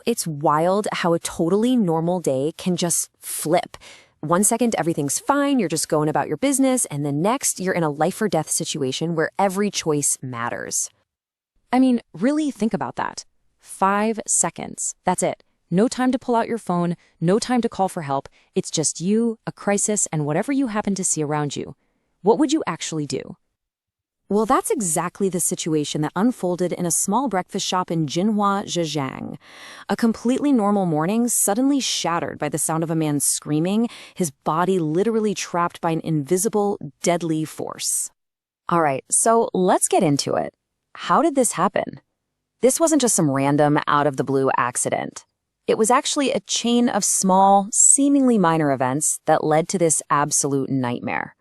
It's wild how a totally normal day can just flip. One second, everything's fine, you're just going about your business, and the next, you're in a life or death situation where every choice matters. I mean, really think about that. 5 seconds. That's it. No time to pull out your phone, no time to call for help. It's just you, a crisis, and whatever you happen to see around you. What would you actually do? Well, that's exactly the situation that unfolded in a small breakfast shop in Jinhua, Zhejiang. A completely normal morning suddenly shattered by the sound of a man screaming, his body literally trapped by an invisible, deadly force. All right, so let's get into it. How did this happen? This wasn't just some random, out-of-the-blue accident. It was actually a chain of small, seemingly minor events that led to this absolute nightmare.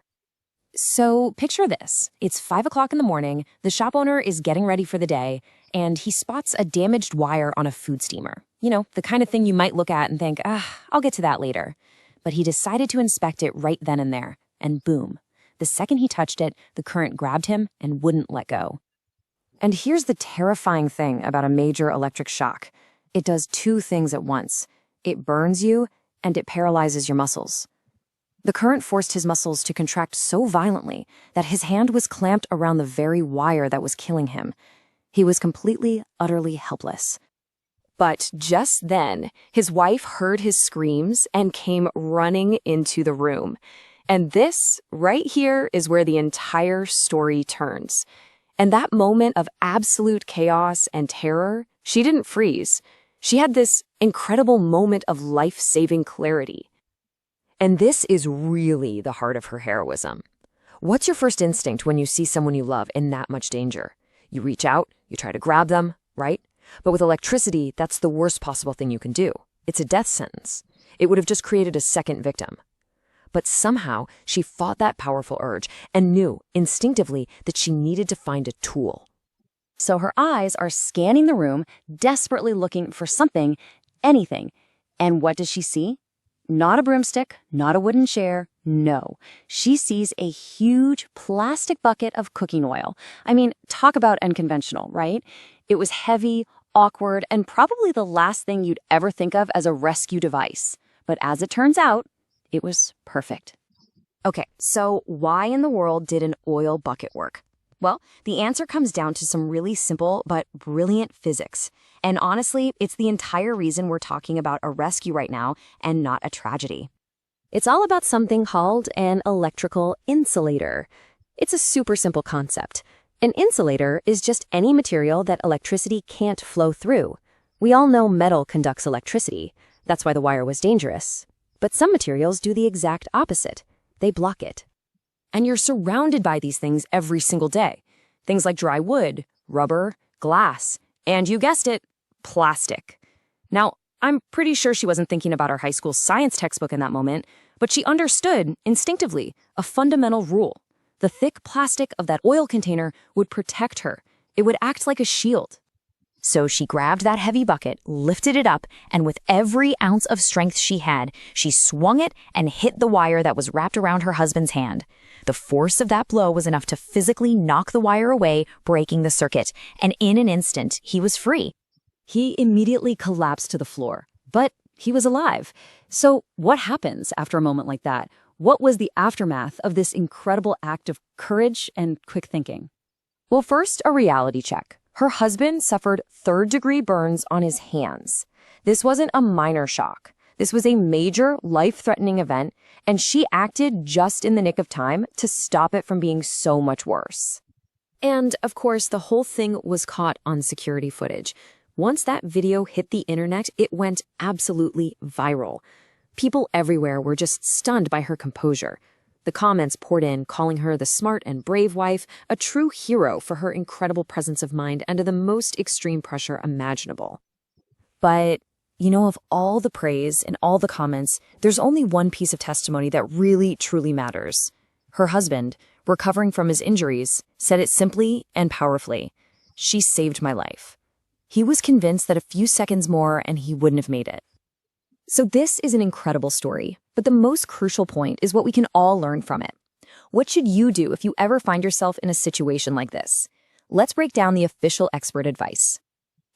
So picture this. It's 5 o'clock in the morning, the shop owner is getting ready for the day, and he spots a damaged wire on a food steamer. The kind of thing you might look at and think, I'll get to that later. But he decided to inspect it right then and there, and boom. The second he touched it, the current grabbed him and wouldn't let go. And here's the terrifying thing about a major electric shock. It does 2 things at once. It burns you, and it paralyzes your muscles. The current forced his muscles to contract so violently that his hand was clamped around the very wire that was killing him. He was completely, utterly helpless. But just then, his wife heard his screams and came running into the room. And this, right here, is where the entire story turns. And that moment of absolute chaos and terror, she didn't freeze. She had this incredible moment of life-saving clarity. And this is really the heart of her heroism. What's your first instinct when you see someone you love in that much danger? You reach out, you try to grab them, right? But with electricity, that's the worst possible thing you can do. It's a death sentence. It would have just created a second victim. But somehow, she fought that powerful urge and knew instinctively that she needed to find a tool. So her eyes are scanning the room, desperately looking for something, anything. And what does she see? Not a broomstick, not a wooden chair, no. She sees a huge plastic bucket of cooking oil. I mean, talk about unconventional, right? It was heavy, awkward, and probably the last thing you'd ever think of as a rescue device. But as it turns out, it was perfect. Okay, so why in the world did an oil bucket work? Well, the answer comes down to some really simple but brilliant physics. And honestly, it's the entire reason we're talking about a rescue right now and not a tragedy. It's all about something called an electrical insulator. It's a super simple concept. An insulator is just any material that electricity can't flow through. We all know metal conducts electricity. That's why the wire was dangerous. But some materials do the exact opposite. They block it. And you're surrounded by these things every single day. Things like dry wood, rubber, glass, and you guessed it, plastic. Now, I'm pretty sure she wasn't thinking about her high school science textbook in that moment, but she understood, instinctively, a fundamental rule. The thick plastic of that oil container would protect her. It would act like a shield. So she grabbed that heavy bucket, lifted it up, and with every ounce of strength she had, she swung it and hit the wire that was wrapped around her husband's hand. The force of that blow was enough to physically knock the wire away, breaking the circuit, and in an instant, he was free. He immediately collapsed to the floor, but he was alive. So what happens after a moment like that? What was the aftermath of this incredible act of courage and quick thinking? Well, first, a reality check. Her husband suffered third-degree burns on his hands. This wasn't a minor shock. This was a major, life-threatening event, and she acted just in the nick of time to stop it from being so much worse. And, of course, the whole thing was caught on security footage. Once that video hit the internet, it went absolutely viral. People everywhere were just stunned by her composure. The comments poured in, calling her the smart and brave wife, a true hero for her incredible presence of mind under the most extreme pressure imaginable. But, of all the praise and all the comments, there's only one piece of testimony that really, truly matters. Her husband, recovering from his injuries, said it simply and powerfully. "She saved my life." He was convinced that a few seconds more and he wouldn't have made it. So this is an incredible story, but the most crucial point is what we can all learn from it. What should you do if you ever find yourself in a situation like this? Let's break down the official expert advice.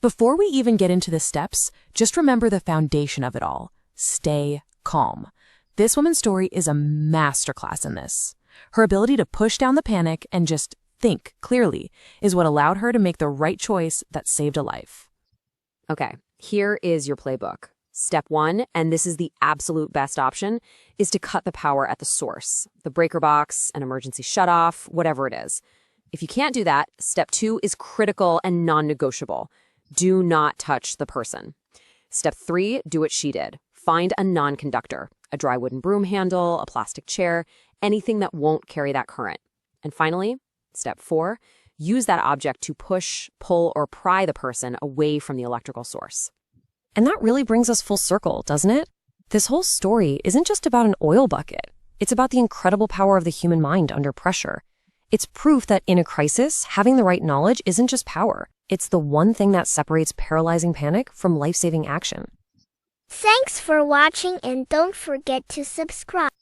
Before we even get into the steps, just remember the foundation of it all. Stay calm. This woman's story is a masterclass in this. Her ability to push down the panic and just think clearly is what allowed her to make the right choice that saved a life. Okay, here is your playbook. Step 1, and this is the absolute best option, is to cut the power at the source, the breaker box, an emergency shutoff, whatever it is. If you can't do that, step 2 is critical and non-negotiable. Do not touch the person. Step 3, do what she did. Find a non-conductor, a dry wooden broom handle, a plastic chair, anything that won't carry that current. And finally, step 4, use that object to push, pull, or pry the person away from the electrical source. And that really brings us full circle, doesn't it? This whole story isn't just about an oil bucket. It's about the incredible power of the human mind under pressure. It's proof that in a crisis, having the right knowledge isn't just power. It's the one thing that separates paralyzing panic from life-saving action. Thanks for watching and don't forget to subscribe.